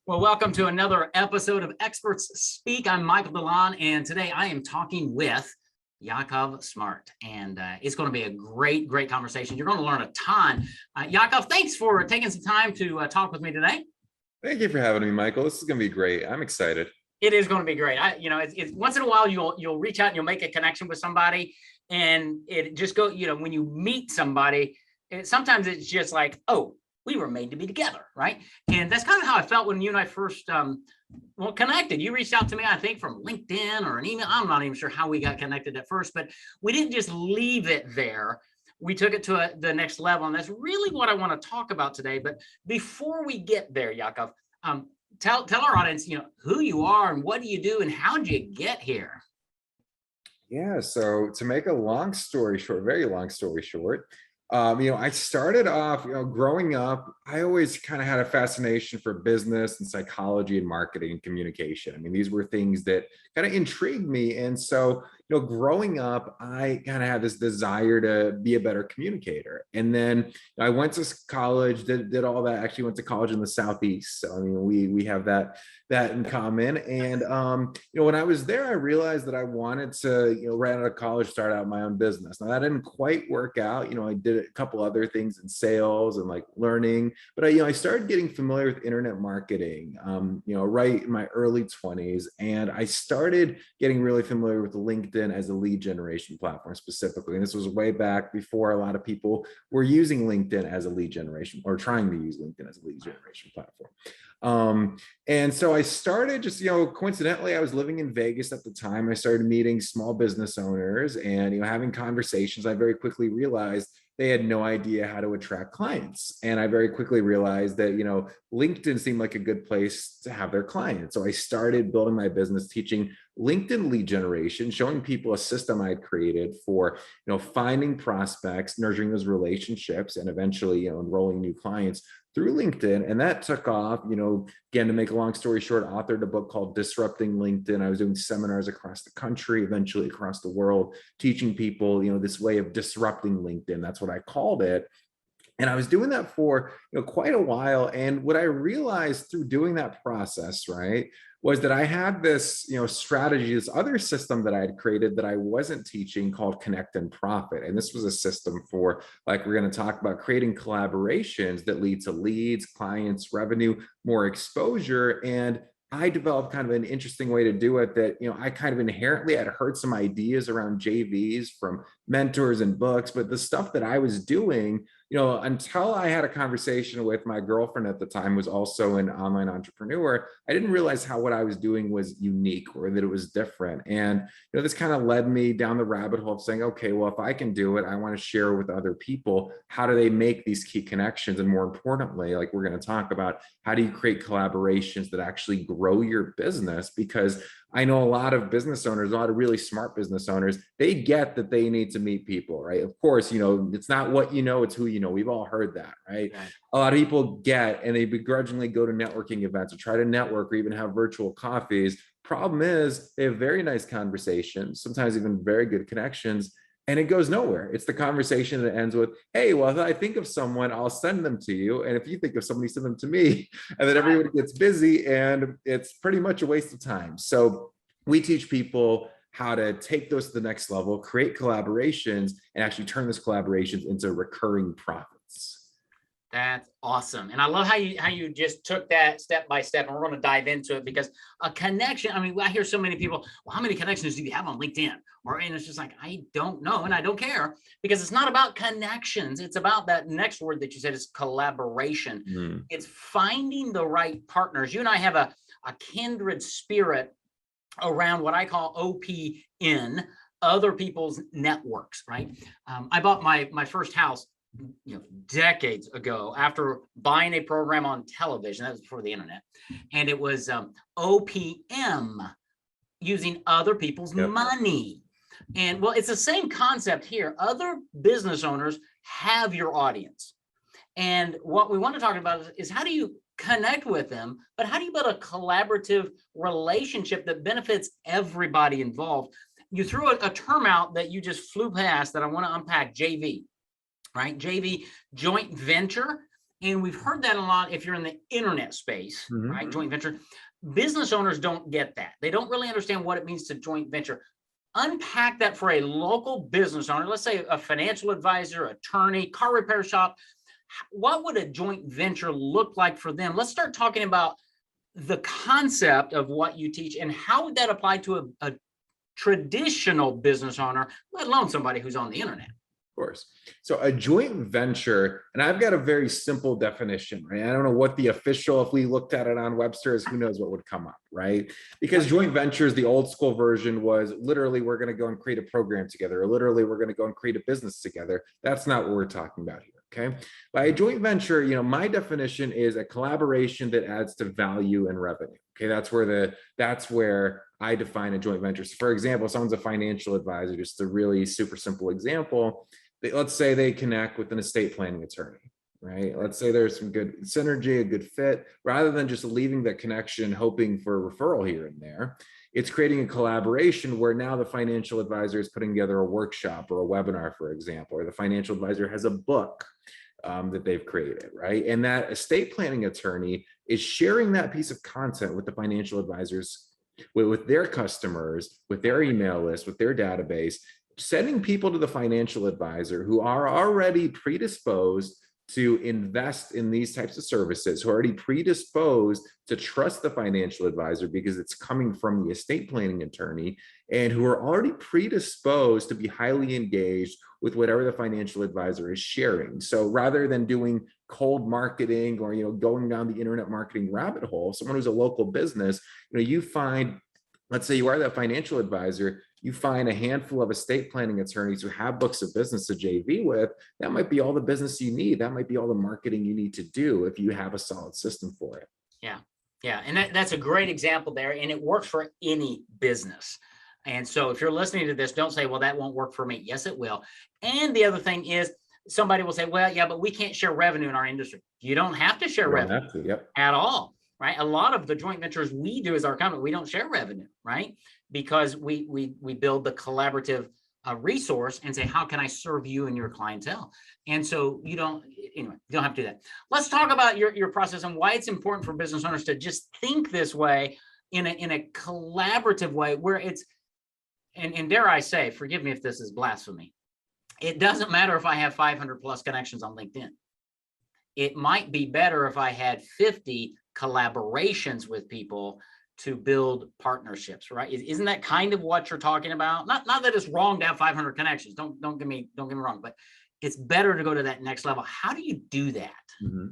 Well, welcome to another episode of Experts Speak. I'm Michael DeLon, and today I am talking with Yakov Smart, and it's going to be a great conversation. You're going to learn a ton. Yakov, thanks for taking some time to talk with me today. Thank you for having me, Michael. This is going to be great. I'm excited. It is going to be great. It's once in a while you'll reach out and you'll make a connection with somebody, and it just go. When you meet somebody, sometimes it's just like, oh, we were made to be together, right? And that's kind of how I felt when you and I first connected. You reached out to me, I think, from LinkedIn or an email. I'm not even sure how we got connected at first, but we didn't just leave it there. We took it to the next level, and that's really what I want to talk about today. But before we get there, Yakov, tell our audience, who you are and what do you do and how did you get here? Yeah, so to make a long story short, very long story short, I started off, growing up, I always kind of had a fascination for business and psychology and marketing and communication. I mean, these were things that kind of intrigued me. And so, growing up, I kind of had this desire to be a better communicator. And then I went to college, did all that, actually went to college in the Southeast. So, I mean, we have that in common. And, when I was there, I realized that I wanted to, right out of college, start out my own business. Now that didn't quite work out. I did a couple other things in sales and like learning, but I started getting familiar with internet marketing, right in my early 20s. And I started getting really familiar with LinkedIn as a lead generation platform specifically. And this was way back before a lot of people were using LinkedIn as a lead generation or trying to use LinkedIn as a lead generation platform. And so I started just, coincidentally, I was living in Vegas at the time. I started meeting small business owners and, having conversations. I very quickly realized they had no idea how to attract clients. And I very quickly realized that, LinkedIn seemed like a good place to have their clients. So I started building my business, teaching LinkedIn lead generation, showing people a system I'd created for, finding prospects, nurturing those relationships, and eventually, enrolling new clients through LinkedIn. And that took off, again, to make a long story short, authored a book called Disrupting LinkedIn. I was doing seminars across the country, eventually across the world, teaching people, this way of disrupting LinkedIn. That's what I called it. And I was doing that for quite a while. And what I realized through doing that process, right, was that I had this strategy, this other system that I had created that I wasn't teaching called Connect and Profit. And this was a system for, like we're going to talk about, creating collaborations that lead to leads, clients, revenue, more exposure. And I developed kind of an interesting way to do it that, I kind of inherently had heard some ideas around JVs from mentors and books, but the stuff that I was doing, until I had a conversation with my girlfriend at the time, was also an online entrepreneur, I didn't realize how what I was doing was unique or that it was different. And, this kind of led me down the rabbit hole of saying, okay, well, if I can do it, I want to share with other people, how do they make these key connections? And more importantly, like we're going to talk about, how do you create collaborations that actually grow your business? Because I know a lot of business owners, a lot of really smart business owners, they get that they need to meet people, right? Of course, it's not what it's who you know. We've all heard that, right? A lot of people get, and they begrudgingly go to networking events or try to network or even have virtual coffees. Problem is, they have very nice conversations, sometimes even very good connections, and it goes nowhere. It's the conversation that ends with, hey, well, if I think of someone, I'll send them to you. And if you think of somebody, send them to me. And then everybody gets busy and it's pretty much a waste of time. So we teach people how to take those to the next level, create collaborations, and actually turn those collaborations into recurring profits. That's awesome. And I love how you just took that step by step, and we're going to dive into it, because a connection, I mean, I hear so many people, well, how many connections do you have on LinkedIn? And it's just like, I don't know. And I don't care, because it's not about connections. It's about that next word that you said, is collaboration. Mm. It's finding the right partners. You and I have a kindred spirit around what I call OPN, other people's networks, right? I bought my first house decades ago after buying a program on television. That was before the internet. And it was OPM, using other people's money. And well, it's the same concept here. Other business owners have your audience. And what we want to talk about is how do you connect with them, but how do you build a collaborative relationship that benefits everybody involved? You threw a term out that you just flew past that I want to unpack, JV. Right? JV, joint venture. And we've heard that a lot if you're in the internet space, right? Joint venture. Business owners don't get that. They don't really understand what it means to joint venture. Unpack that for a local business owner, let's say a financial advisor, attorney, car repair shop. What would a joint venture look like for them? Let's start talking about the concept of what you teach and how would that apply to a traditional business owner, let alone somebody who's on the internet. Course. So a joint venture, and I've got a very simple definition, right? I don't know what the official, if we looked at it on Webster's, who knows what would come up, right? Because joint ventures, the old school version was literally, we're going to go and create a program together, or literally we're going to go and create a business together. That's not what we're talking about here. Okay. By a joint venture, my definition is a collaboration that adds to value and revenue. Okay. That's where I define a joint venture. So for example, someone's a financial advisor, just a really super simple example. Let's say they connect with an estate planning attorney, right? Let's say there's some good synergy, a good fit, rather than just leaving the connection, hoping for a referral here and there. It's creating a collaboration where now the financial advisor is putting together a workshop or a webinar, for example, or the financial advisor has a book that they've created, right? And that estate planning attorney is sharing that piece of content with the financial advisors, with their customers, with their email list, with their database, sending people to the financial advisor who are already predisposed to invest in these types of services, who are already predisposed to trust the financial advisor because it's coming from the estate planning attorney, and who are already predisposed to be highly engaged with whatever the financial advisor is sharing. So rather than doing cold marketing or going down the internet marketing rabbit hole, someone who's a local business, you find, let's say you are that financial advisor, you find a handful of estate planning attorneys who have books of business to JV with. That might be all the business you need. That might be all the marketing you need to do if you have a solid system for it. Yeah. Yeah. And that's a great example there. And it works for any business. And so if you're listening to this, don't say, well, that won't work for me. Yes, it will. And the other thing is, somebody will say, well, yeah, but we can't share revenue in our industry. You don't have to share revenue at all. Right. A lot of the joint ventures we do as our company, we don't share revenue, right? Because we build the collaborative resource and say, how can I serve you and your clientele? And so you don't have to do that. Let's talk about your process and why it's important for business owners to just think this way in a collaborative way where it's, and dare I say, forgive me if this is blasphemy. It doesn't matter if I have 500 plus connections on LinkedIn. It might be better if I had 50 collaborations with people to build partnerships, right? Isn't that kind of what you're talking about? Not that it's wrong to have 500 connections. Don't get me wrong, but it's better to go to that next level. How do you do that? Mm-hmm.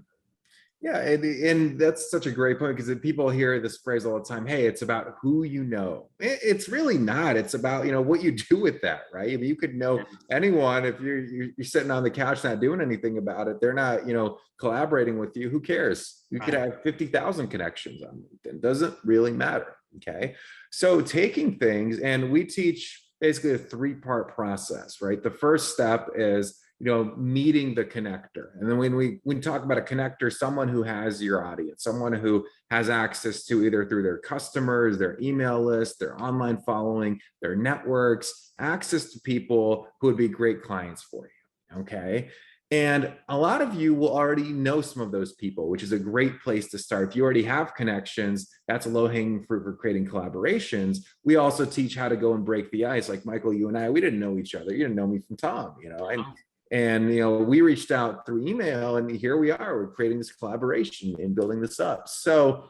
Yeah, and that's such a great point, because people hear this phrase all the time. Hey, it's about who you know. It's really not. It's about what you do with that, right? I mean, you could know anyone if you're sitting on the couch not doing anything about it. They're not collaborating with you. Who cares? You could have 50,000 connections on LinkedIn. Doesn't really matter. Okay, so taking things, and we teach basically a 3-part process, right? The first step is meeting the connector. And then when we talk about a connector, someone who has your audience, someone who has access to either through their customers, their email list, their online following, their networks, access to people who would be great clients for you. Okay. And a lot of you will already know some of those people, which is a great place to start. If you already have connections, that's a low-hanging fruit for creating collaborations. We also teach how to go and break the ice. Like Michael, you and I, we didn't know each other. You didn't know me from Tom, and we reached out through email, and here we are. We're creating this collaboration and building this up. So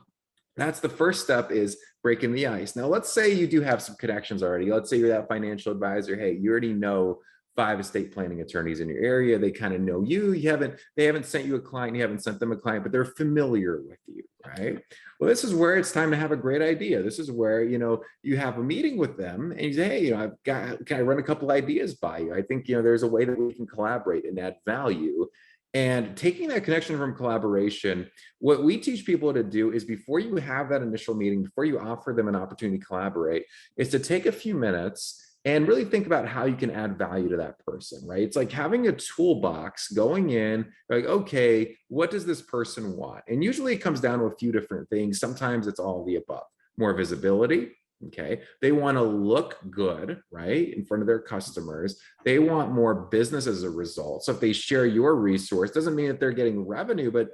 that's the first step, is breaking the ice. Now, let's say you do have some connections already. Let's say you're that financial advisor. Hey, you already know 5 estate planning attorneys in your area. They kind of know you. They haven't sent you a client. You haven't sent them a client, but they're familiar with you, right? Well, this is where it's time to have a great idea. This is where, you have a meeting with them and you say, hey, can I run a couple ideas by you? I think, there's a way that we can collaborate and add value. And taking that connection from collaboration, what we teach people to do is, before you have that initial meeting, before you offer them an opportunity to collaborate, is to take a few minutes and really think about how you can add value to that person, right? It's like having a toolbox going in, like, okay, what does this person want? And usually it comes down to a few different things. Sometimes it's all of the above: more visibility, Okay. They want to look good, right, in front of their customers. They want more business as a result. So if they share your resource, doesn't mean that they're getting revenue, but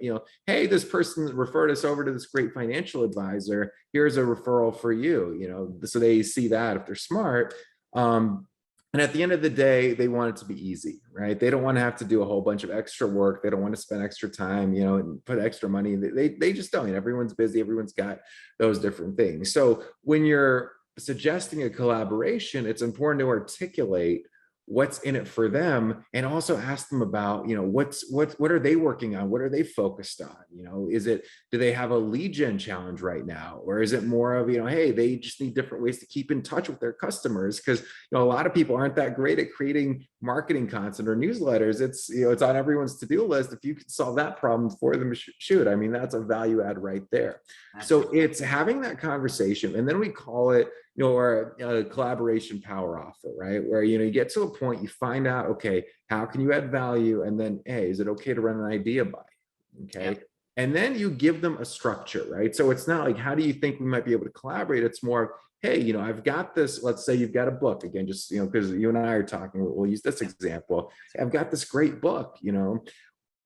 hey, this person referred us over to this great financial advisor. Here's a referral for you, so they see that if they're smart. And at the end of the day, they want it to be easy, right? They don't want to have to do a whole bunch of extra work. They don't want to spend extra time, and put extra money. They just don't. Everyone's busy. Everyone's got those different things. So when you're suggesting a collaboration, it's important to articulate what's in it for them, and also ask them about, what are they working on? What are they focused on? Do they have a lead gen challenge right now? Or is it more of, hey, they just need different ways to keep in touch with their customers? Because, a lot of people aren't that great at creating marketing content or newsletters. It's on everyone's to-do list. If you could solve that problem for them, shoot, I mean, that's a value add right there. So it's having that conversation, and then we call it, or a collaboration power offer, right? Where, you get to a point, you find out, okay, how can you add value? And then, hey, is it okay to run an idea by? Okay. Yep. And then you give them a structure, right? So it's not like, how do you think we might be able to collaborate? It's more, hey, I've got this, let's say you've got a book, again, just, because you and I are talking, we'll use this example. I've got this great book,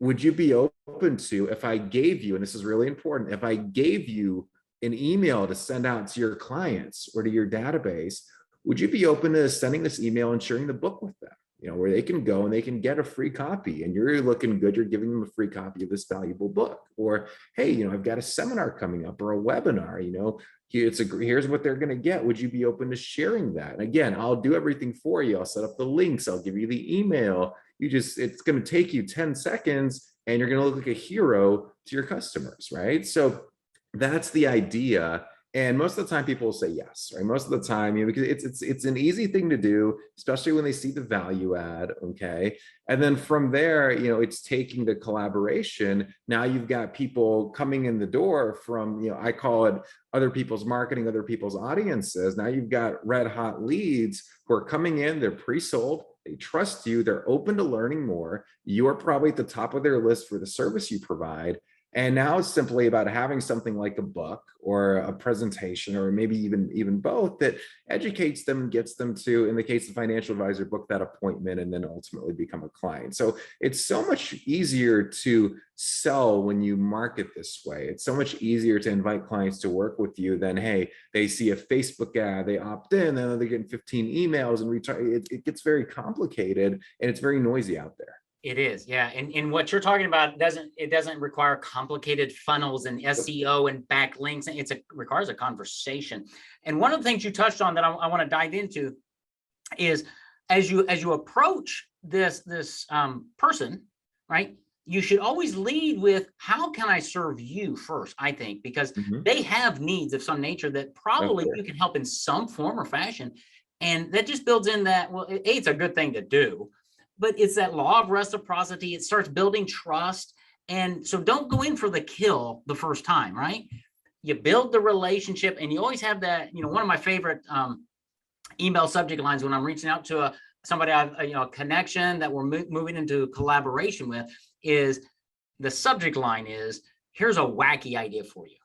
would you be open to, if I gave you, and this is really important, if I gave you an email to send out to your clients or to your database, would you be open to sending this email and sharing the book with them? Where they can go and they can get a free copy, and you're looking good, you're giving them a free copy of this valuable book. Or, hey, I've got a seminar coming up or a webinar, here's what they're going to get. Would you be open to sharing that? And again, I'll do everything for you. I'll set up the links. I'll give you the email. It's going to take you 10 seconds and you're going to look like a hero to your customers, right? So that's the idea. And most of the time people will say yes, right? Most of the time, because it's an easy thing to do, especially when they see the value add, okay? And then from there, it's taking the collaboration. Now you've got people coming in the door from, I call it other people's marketing, other people's audiences. Now you've got red hot leads who are coming in, they're pre-sold, they trust you, they're open to learning more. You're probably at the top of their list for the service you provide. And now it's simply about having something like a book or a presentation, or maybe even both, that educates them and gets them to, in the case of financial advisor, book that appointment and then ultimately become a client. So it's so much easier to sell when you market this way. It's so much easier to invite clients to work with you than, hey, they see a Facebook ad, they opt in, and then they're getting 15 emails and it gets very complicated and it's very noisy out there. It is, yeah. And what you're talking about doesn't require complicated funnels and SEO and backlinks. It requires a conversation. And one of the things you touched on that I want to dive into is, as you approach this person, right? You should always lead with, how can I serve you first? I think, because they have needs of some nature that probably you can help in some form or fashion, and that just builds in that. Well, it's a good thing to do. But it's that law of reciprocity. It starts building trust. And so don't go in for the kill the first time, right? You build the relationship, and you always have that, one of my favorite email subject lines when I'm reaching out to somebody, a connection that we're moving into collaboration with, is the subject line is, here's a wacky idea for you.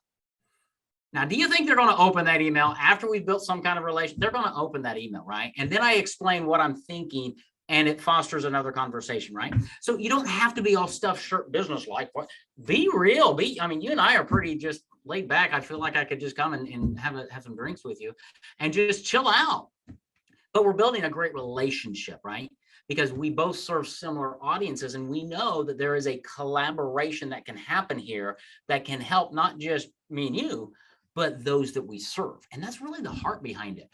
Now, do you think they're going to open that email after we've built some kind of relation? They're going to open that email, right? And then I explain what I'm thinking, and it fosters another conversation, right? So you don't have to be all stuffed shirt business-like. Be real. I mean, you and I are pretty just laid back. I feel like I could just come and have some drinks with you and just chill out. But we're building a great relationship, right? Because we both serve similar audiences, and we know that there is a collaboration that can happen here that can help not just me and you, but those that we serve. And that's really the heart behind it.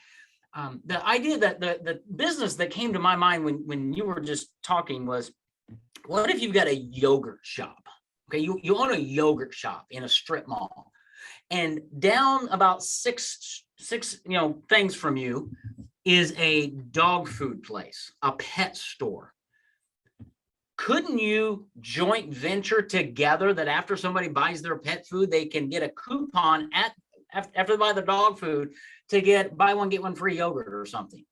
The idea that the business that came to my mind when you were just talking was, what if you've got a yogurt shop? Okay, you own a yogurt shop in a strip mall, and down about six things from you is a dog food place, a pet store. Couldn't you joint venture together that after somebody buys their pet food, they can get a coupon after they buy the dog food to get buy one, get one free yogurt or something?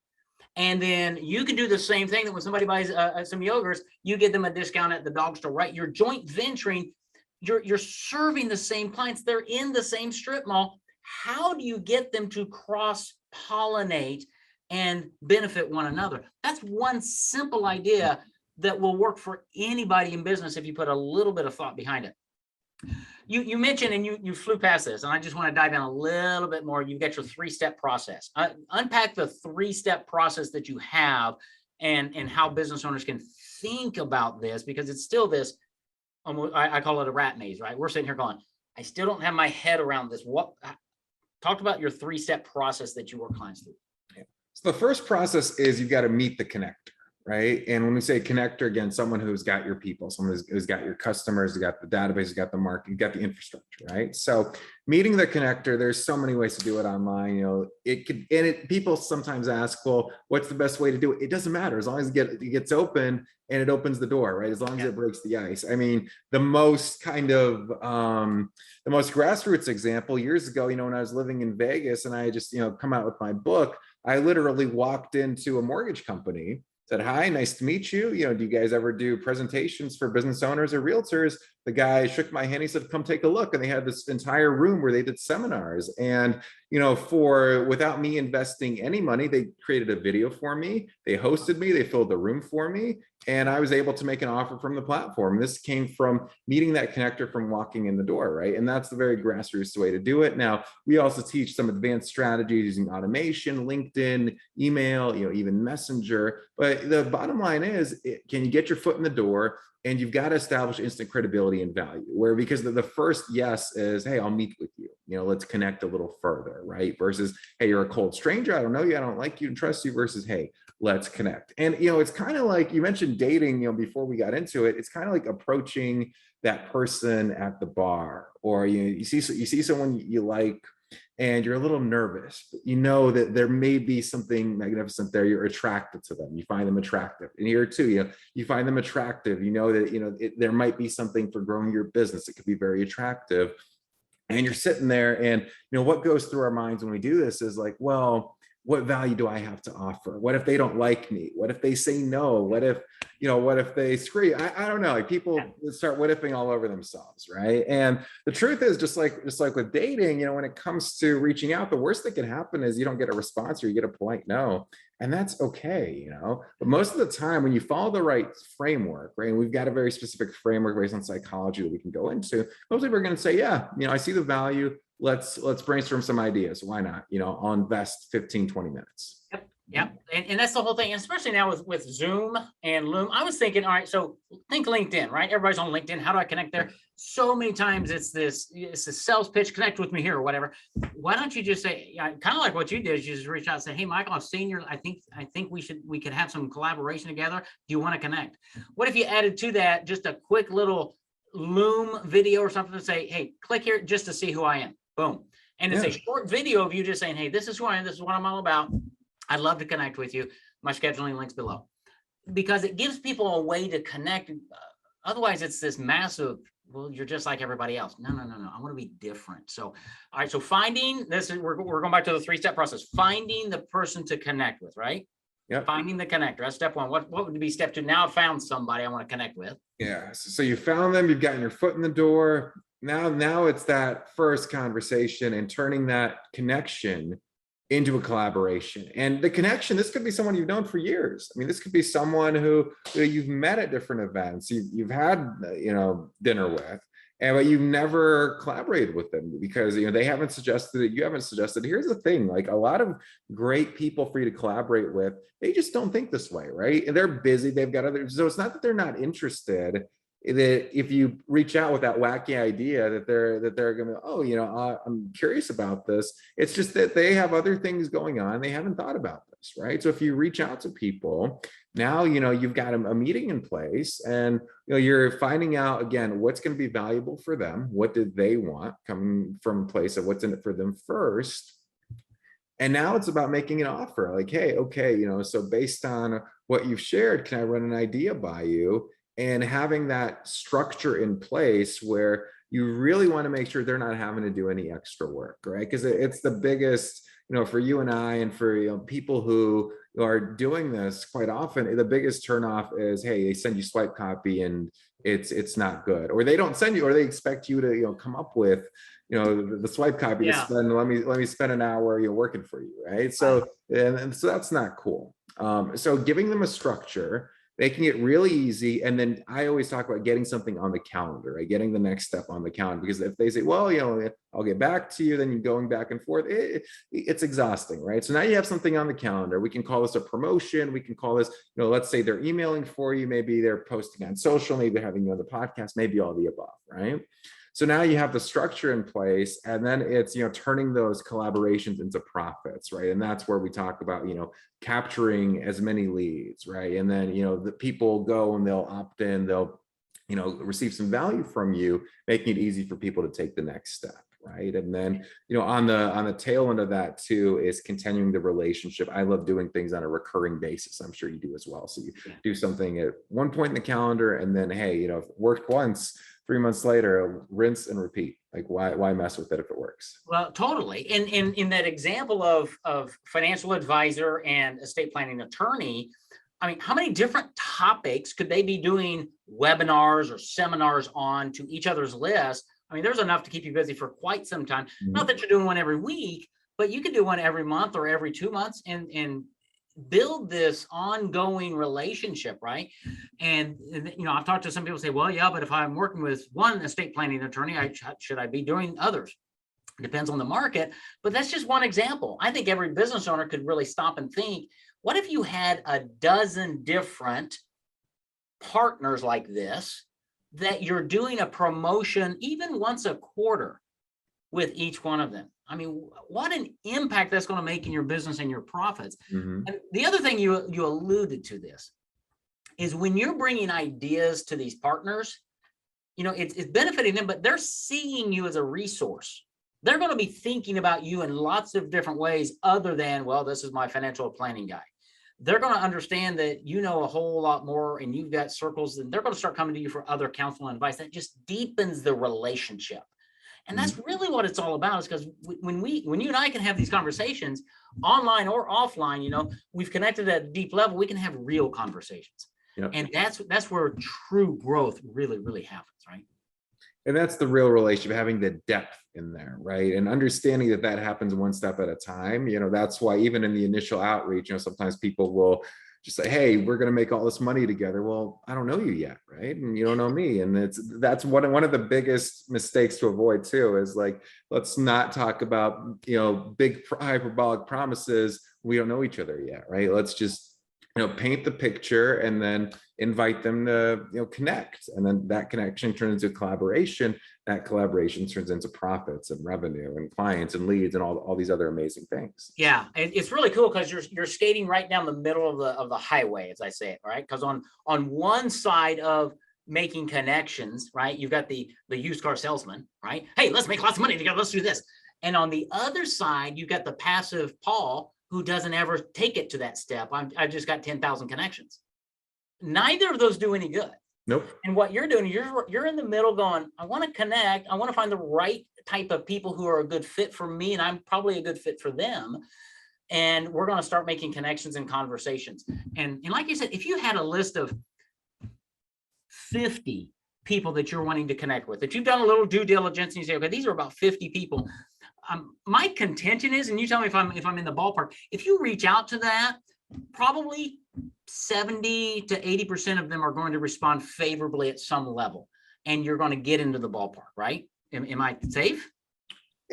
And then you can do the same thing, that when somebody buys some yogurts, you get them a discount at the dog store, right? You're joint venturing. You're serving the same clients. They're in the same strip mall. how do you get them to cross-pollinate and benefit one another? That's one simple idea that will work for anybody in business if you put a little bit of thought behind it. You mentioned, and you flew past this, and I just want to dive in a little bit more. You've got your 3-step process. Unpack the 3-step process that you have, and how business owners can think about this, because it's still this, I call it a rat maze, right? We're sitting here going, I still don't have my head around this. Talk about your 3-step process that you work clients through. Yeah. So the first process is you've got to meet the connector, right? And when we say connector, again, someone who's got your people, someone who's got your customers, who's got the database, who's got the market, who's got the infrastructure, right? So meeting the connector, there's so many ways to do it online. It could, and people sometimes ask, well, what's the best way to do it? It doesn't matter, as long as it gets open and it opens the door, right? As long as it breaks the ice. I mean, the most grassroots example years ago, when I was living in Vegas and I just, come out with my book, I literally walked into a mortgage company, said, hi, nice to meet you. Do you guys ever do presentations for business owners or realtors? The guy shook my hand. He said, come take a look. And they had this entire room where they did seminars. And, without me investing any money, they created a video for me. They hosted me. They filled the room for me. And I was able to make an offer from the platform. This came from meeting that connector, from walking in the door, right? And that's the very grassroots way to do it. Now, we also teach some advanced strategies using automation, LinkedIn, email, even Messenger. But the bottom line is, can you get your foot in the door? And you've got to establish instant credibility and value, because the first yes is, hey, I'll meet with you. Let's connect a little further, right? Versus, hey, you're a cold stranger. I don't know you. I don't like you and trust you. Versus, hey, let's connect. And, it's kind of like you mentioned dating, before we got into it, it's kind of like approaching that person at the bar, or, you see someone you like, and you're a little nervous, but that there may be something magnificent there. You're attracted to them. You find them attractive. And here too, you find them attractive. That, there might be something for growing your business. It could be very attractive. And you're sitting there, and, what goes through our minds when we do this is like, well, what value do I have to offer? What if they don't like me? What if they say no? What if they screw you? I don't know. Like, people start what ifing all over themselves, right? And the truth is, just like with dating, when it comes to reaching out, the worst that can happen is you don't get a response, or you get a polite no. And that's okay, but most of the time when you follow the right framework, right? And we've got a very specific framework based on psychology that we can go into. Most people are going to say, yeah, I see the value. Let's brainstorm some ideas. Why not? I'll invest 15, 20 minutes. Yep. And that's the whole thing, especially now with Zoom and Loom. I was thinking, all right, so think LinkedIn, right? Everybody's on LinkedIn. How do I connect there? So many times it's a sales pitch, connect with me here or whatever. Why don't you just say, kind of like what you did, is you just reach out and say, hey, Michael, I've seen I think we could have some collaboration together. Do you want to connect? What if you added to that just a quick little Loom video or something to say, hey, click here just to see who I am. Boom. And it's a short video of you just saying, hey, this is who I am. This is what I'm all about. I'd love to connect with you. My scheduling link's below, because it gives people a way to connect. Otherwise, it's this massive, well, you're just like everybody else. No. I want to be different. So, all right. So finding this is, we're going back to the 3-step process, finding the person to connect with, right? Yeah. Finding the connector. That's step 1. What would be step 2? Now I've found somebody I want to connect with. Yeah. So you found them, you've gotten your foot in the door. Now it's that first conversation and turning that connection into a collaboration. And the connection, this could be someone you've known for years. I mean, this could be someone who you've met at different events, you've had dinner with, but you've never collaborated with them because they haven't suggested it, you haven't suggested. Here's the thing, like, a lot of great people for you to collaborate with, they just don't think this way, right? And they're busy, they've got others. So it's not that they're not interested, that if you reach out with that wacky idea that they're gonna be, oh, I'm curious about this. It's just that they have other things going on, they haven't thought about this, right? So if you reach out to people now, you've got a meeting in place, and you're finding out again what's going to be valuable for them, what did they want, coming from a place of what's in it for them first. And now it's about making an offer, like, hey, okay, so based on what you've shared, can I run an idea by you? And having that structure in place where you really want to make sure they're not having to do any extra work, right? Because it's the biggest, for you and I, and for people who are doing this quite often, the biggest turnoff is, hey, they send you swipe copy and it's not good. Or they don't send you, or they expect you to, come up with, the swipe copy to Yeah. spend, let me spend an hour, working for you, right? So, and so that's not cool. So giving them a structure, making it really easy. And then I always talk about getting something on the calendar, right? Getting the next step on the calendar, because if they say, well, I'll get back to you, then you're going back and forth, it's exhausting, right? So now you have something on the calendar. We can call this a promotion. We can call this, let's say they're emailing for you. Maybe they're posting on social, maybe they're having you on the podcast, maybe all the above, right? So now you have the structure in place, and then it's, turning those collaborations into profits, right? And that's where we talk about, capturing as many leads, right? And then, the people go and they'll opt in, they'll, receive some value from you, making it easy for people to take the next step, right? And then, on the tail end of that too, is continuing the relationship. I love doing things on a recurring basis. I'm sure you do as well. So you do something at one point in the calendar, and then, hey, if it worked once, 3 months later, rinse and repeat. Like, why mess with it if it works? Well, totally. And in that example of financial advisor and estate planning attorney, I mean, how many different topics could they be doing webinars or seminars on to each other's list? I mean, there's enough to keep you busy for quite some time. Not that you're doing one every week, but you could do one every month or every 2 months and build this ongoing relationship, right? And I've talked to some people say, well, yeah, but if I'm working with one estate planning attorney, should I be doing others? Depends on the market, but that's just one example. I think every business owner could really stop and think, what if you had a dozen different partners like this, that you're doing a promotion even once a quarter with each one of them? I mean, what an impact that's going to make in your business and your profits. And the other thing you alluded to this is when you're bringing ideas to these partners, it's benefiting them, but they're seeing you as a resource. They're going to be thinking about you in lots of different ways other than, well, this is my financial planning guy. They're going to understand that you know a whole lot more and you've got circles, and they're going to start coming to you for other counsel and advice. That just deepens the relationship. And that's really what it's all about, is because when you and I can have these conversations online or offline, we've connected at a deep level, we can have real conversations. Yep. And that's where true growth really, really happens, right? And that's the real relationship, having the depth in there, right? And understanding that happens one step at a time. That's why even in the initial outreach, sometimes people will just say, hey, we're going to make all this money together. Well, I don't know you yet, right? And you don't know me. And that's one of the biggest mistakes to avoid too, is like, let's not talk about, big hyperbolic promises. We don't know each other yet, right? Let's just, paint the picture and then invite them to, connect. And then that connection turns into collaboration. That collaboration turns into profits and revenue and clients and leads and all these other amazing things. Yeah, it's really cool because you're skating right down the middle of the highway, as I say it, right? Because on one side of making connections, right, you've got the used car salesman, right? Hey, let's make lots of money together. Let's do this. And on the other side, you've got the passive Paul, who doesn't ever take it to that step. I've just got 10,000 connections. Neither of those do any good. Nope. And what you're doing, you're in the middle going, I want to connect. I want to find the right type of people who are a good fit for me, and I'm probably a good fit for them. And we're going to start making connections and conversations. And like you said, if you had a list of 50 people that you're wanting to connect with, that you've done a little due diligence and you say, okay, these are about 50 people. My contention is, and you tell me if I'm in the ballpark, if you reach out to that, probably 70 to 80% of them are going to respond favorably at some level, and you're going to get into the ballpark, right? Am I safe?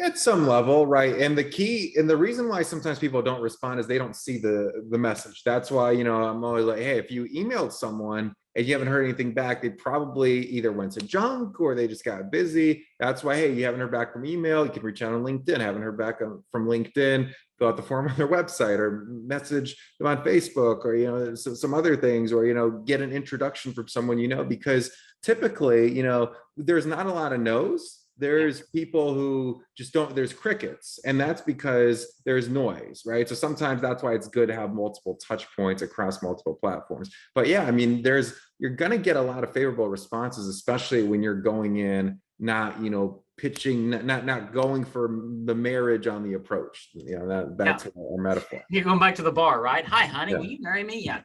At some level, right? And the key, and the reason why sometimes people don't respond is they don't see the message. That's why, I'm always like, hey, if you emailed someone and you haven't heard anything back, they probably either went to junk or they just got busy. That's why, hey, you haven't heard back from email, you can reach out on LinkedIn. Haven't heard back from LinkedIn, fill out the form on their website or message them on Facebook, or, some other things, or, get an introduction from someone, because typically, there's not a lot of no's. There's people who just don't, there's crickets, and that's because there's noise, right? So sometimes that's why it's good to have multiple touch points across multiple platforms. But yeah, I mean, you're going to get a lot of favorable responses, especially when you're going in, not, pitching, not going for the marriage on the approach, that's a metaphor. You're going back to the bar, right? Hi, honey, will you marry me? Yeah.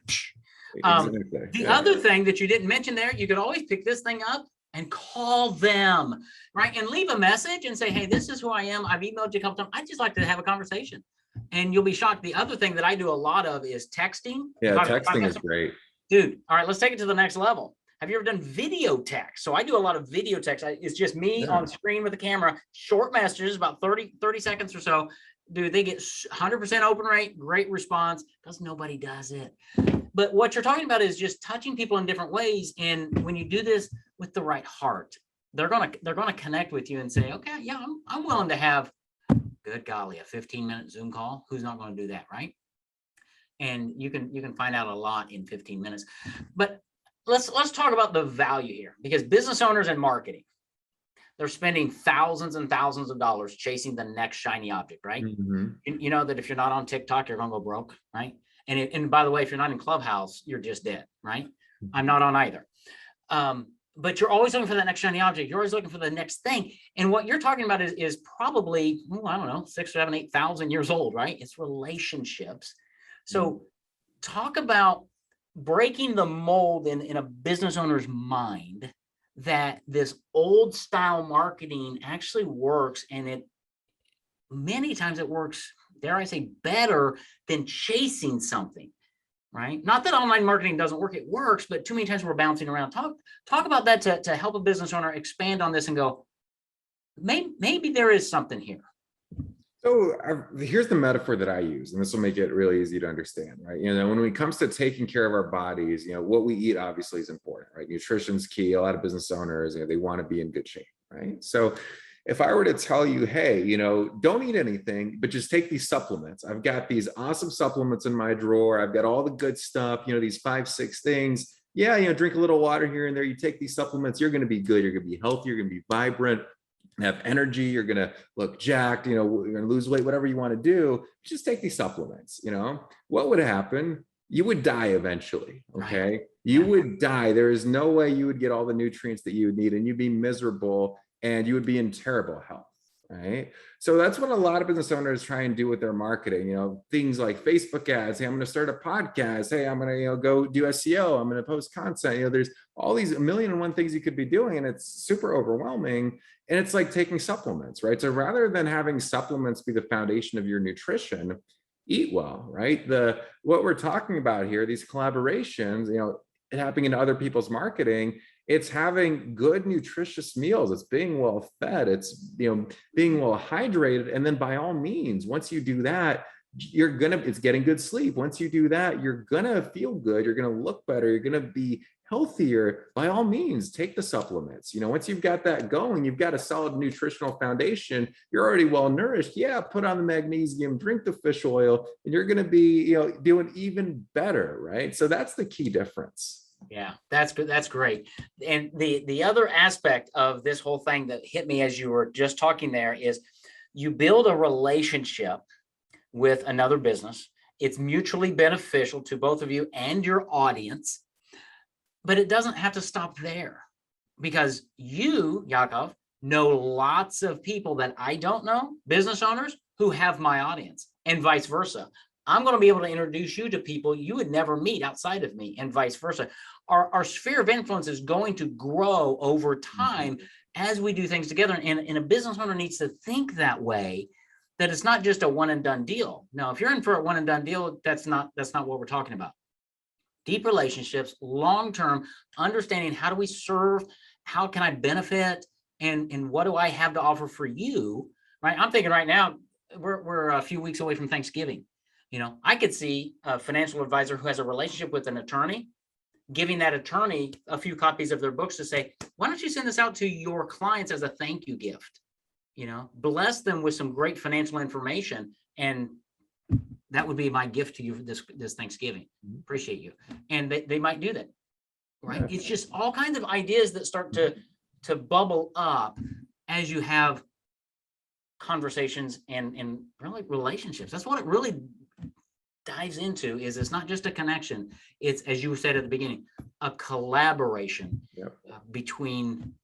Exactly. The Yeah. other thing that you didn't mention there, you could always pick this thing up and call them, right? And leave a message and say, hey, this is who I am. I've emailed you a couple times. I'd just like to have a conversation. And you'll be shocked. The other thing that I do a lot of is texting. Yeah, texting is great. Dude, all right, let's take it to the next level. Have you ever done video text? So I do a lot of video text. It's just me on screen with the camera, short messages, about 30 seconds or so. Dude, they get 100% open rate, great response, because nobody does it. But what you're talking about is just touching people in different ways. And when you do this with the right heart, they're gonna connect with you and say, okay, yeah, I'm willing to have, good golly, a 15-minute Zoom call. Who's not going to do that, right? And you can find out a lot in 15 minutes. But let's talk about the value here, because business owners and marketing, they're spending thousands and thousands of dollars chasing the next shiny object, right? You know that if you're not on TikTok, you're gonna go broke, right? And by the way, if you're not in Clubhouse, you're just dead, right? I'm not on either. But you're always looking for that next shiny object. You're always looking for the next thing. And what you're talking about is probably, I don't know, 6, 7, 8,000 years old, right? It's relationships. So talk about breaking the mold in a business owner's mind that this old style marketing actually works, and many times it works, dare I say, better than chasing something, right? Not that online marketing doesn't work, it works, but too many times we're bouncing around. Talk about that to help a business owner expand on this and go, maybe there is something here. So here's the metaphor that I use, and this will make it really easy to understand, right? When it comes to taking care of our bodies, what we eat obviously is important, right? Nutrition's key. A lot of business owners, they want to be in good shape, right? So if I were to tell you, hey, don't eat anything, but just take these supplements. I've got these awesome supplements in my drawer. I've got all the good stuff, these 5, 6 things. Yeah, drink a little water here and there. You take these supplements, you're going to be good. You're going to be healthy. You're going to be vibrant, have energy. You're going to look jacked, you're going to lose weight, whatever you want to do. Just take these supplements. What would happen? You would die eventually. Okay. Right. You would die. There is no way you would get all the nutrients that you would need, and you'd be miserable and you would be in terrible health. Right. So that's what a lot of business owners try and do with their marketing, things like Facebook ads. Hey, I'm going to start a podcast. Hey, I'm going to, go do SEO. I'm going to post content. There's all these 1,000,001 things you could be doing, and it's super overwhelming. And it's like taking supplements, right? So rather than having supplements be the foundation of your nutrition, eat well, right? What we're talking about here, these collaborations, it happening in other people's marketing, it's having good nutritious meals. It's being well fed. It's, being well hydrated. And then by all means, once you do that, it's getting good sleep. Once you do that, you're going to feel good. You're going to look better. You're going to be healthier. By all means, take the supplements. Once you've got that going, you've got a solid nutritional foundation. You're already well nourished. Yeah, put on the magnesium, drink the fish oil, and you're going to be, doing even better, right? So that's the key difference. Yeah, that's good. That's great. And the other aspect of this whole thing that hit me as you were just talking there is you build a relationship with another business. It's mutually beneficial to both of you and your audience, but it doesn't have to stop there, because you, Yakov, know lots of people that I don't know, business owners who have my audience, and vice versa. I'm going to be able to introduce you to people you would never meet outside of me, and vice versa. Our sphere of influence is going to grow over time as we do things together. And a business owner needs to think that way, that it's not just a one and done deal. No, if you're in for a one and done deal, that's not what we're talking about. Deep relationships, long-term, understanding how do we serve, how can I benefit, and what do I have to offer for you, right? I'm thinking right now, we're a few weeks away from Thanksgiving. I could see a financial advisor who has a relationship with an attorney, giving that attorney a few copies of their books to say, why don't you send this out to your clients as a thank you gift? Bless them with some great financial information. And that would be my gift to you for this Thanksgiving. Appreciate you. And they might do that, right? Yeah. It's just all kinds of ideas that start to bubble up as you have conversations and really relationships. That's what it really dives into. It's not just a connection. It's, as you said at the beginning, a collaboration between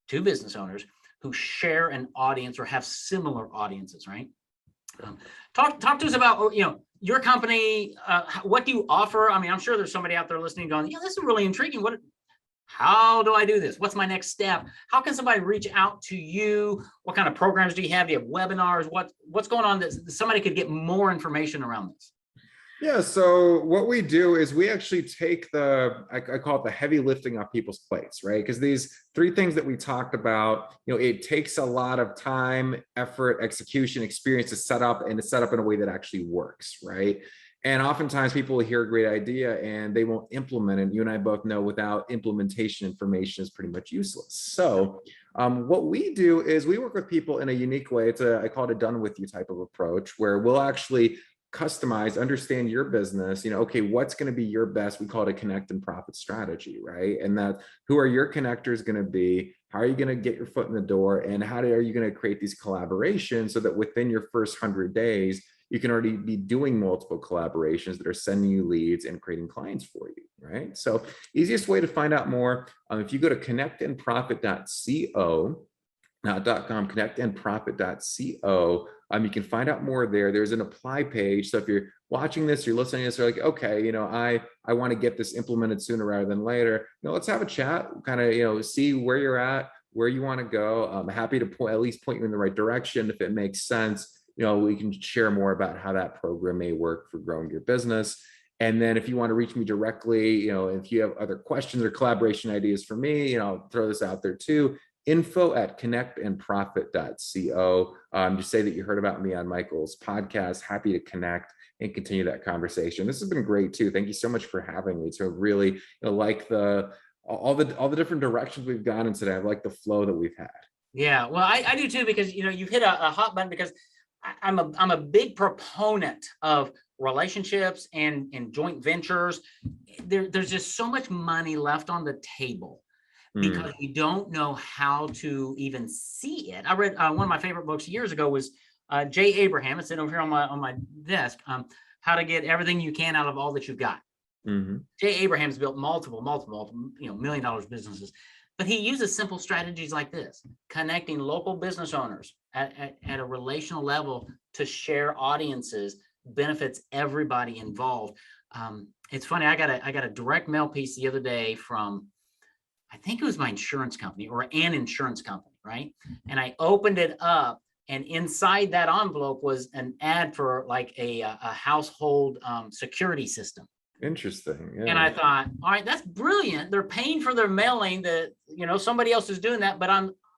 two business owners who share an audience or have similar audiences, right? Talk to us about, your company. What do you offer? I mean, I'm sure there's somebody out there listening going, yeah, this is really intriguing. How do I do this? What's my next step? How can somebody reach out to you? What kind of programs do you have? Do you have webinars? What's going on that somebody could get more information around this? Yeah, so what we do is we actually take I call it the heavy lifting off people's plates, right? Because these three things that we talked about, it takes a lot of time, effort, execution, experience to set up, and to set up in a way that actually works, right? And oftentimes people will hear a great idea and they won't implement it. You and I both know without implementation, information is pretty much useless. So what we do is we work with people in a unique way. I call it a done with you type of approach, where we'll actually customize, understand your business, okay, what's going to be your best, we call it a connect and profit strategy, right? And that who are your connectors going to be, how are you going to get your foot in the door, and are you going to create these collaborations so that within your first 100 days, you can already be doing multiple collaborations that are sending you leads and creating clients for you, right? So easiest way to find out more, if you go to connectandprofit.co, not .com, connectandprofit.co. You can find out more there. There's an apply page. So if you're watching this, you're listening to this, you're like, okay, I want to get this implemented sooner rather than later. Let's have a chat, kind of, see where you're at, where you want to go. I'm happy to at least point you in the right direction. If it makes sense, we can share more about how that program may work for growing your business. And then if you want to reach me directly, if you have other questions or collaboration ideas for me, I'll throw this out there too. info@connectandprofit.co. Just say that you heard about me on Michael's podcast. Happy to connect and continue that conversation. This has been great too. Thank you so much for having me. So really, like all the different directions we've gone in today. I like the flow that we've had. Yeah, well, I do too, because you've hit a hot button, because I'm a big proponent of relationships and joint ventures. There's just so much money left on the table because we don't know how to even see it. I read one of my favorite books years ago was Jay Abraham. It's sitting over here on my desk. How to get everything you can out of all that you've got. Jay Abraham's built multiple $1 million businesses, but he uses simple strategies like this: connecting local business owners at a relational level to share audiences, benefits everybody involved. It's funny. I got a direct mail piece the other day from, I think it was my insurance company or an insurance company, right? And I opened it up, and inside that envelope was an ad for like a household security system. Interesting. Yeah. And I thought, all right, that's brilliant. They're paying for their mailing, that somebody else is doing that, but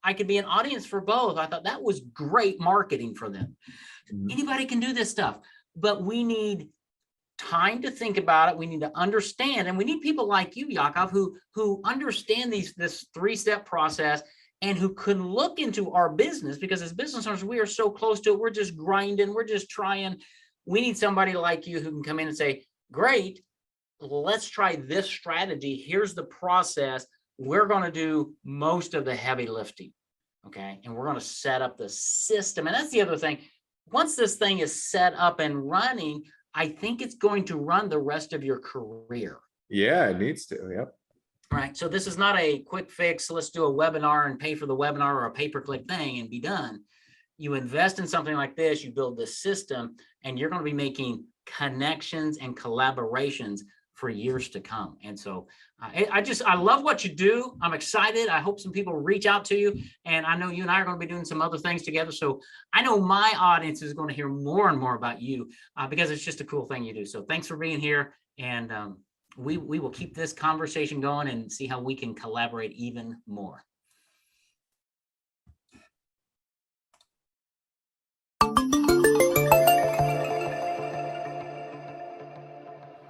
I could be an audience for both. I thought that was great marketing for them. Anybody can do this stuff, but we need time to think about it. We need to understand, and we need people like you, Yakov, who understand this 3-step process, and who can look into our business, because as business owners, we are so close to it. We're just grinding. We're just trying. We need somebody like you who can come in and say, great, let's try this strategy. Here's the process. We're going to do most of the heavy lifting. Okay. And we're going to set up the system. And that's the other thing. Once this thing is set up and running, I think it's going to run the rest of your career. Yeah, it needs to. Yep. Right. So this is not a quick fix. Let's do a webinar and pay for the webinar, or a pay-per-click thing and be done. You invest in something like this, you build this system, and you're going to be making connections and collaborations for years to come. And so I love what you do. I'm excited. I hope some people reach out to you, and I know you and I are going to be doing some other things together. So I know my audience is going to hear more and more about you because it's just a cool thing you do. So thanks for being here. And we will keep this conversation going and see how we can collaborate even more.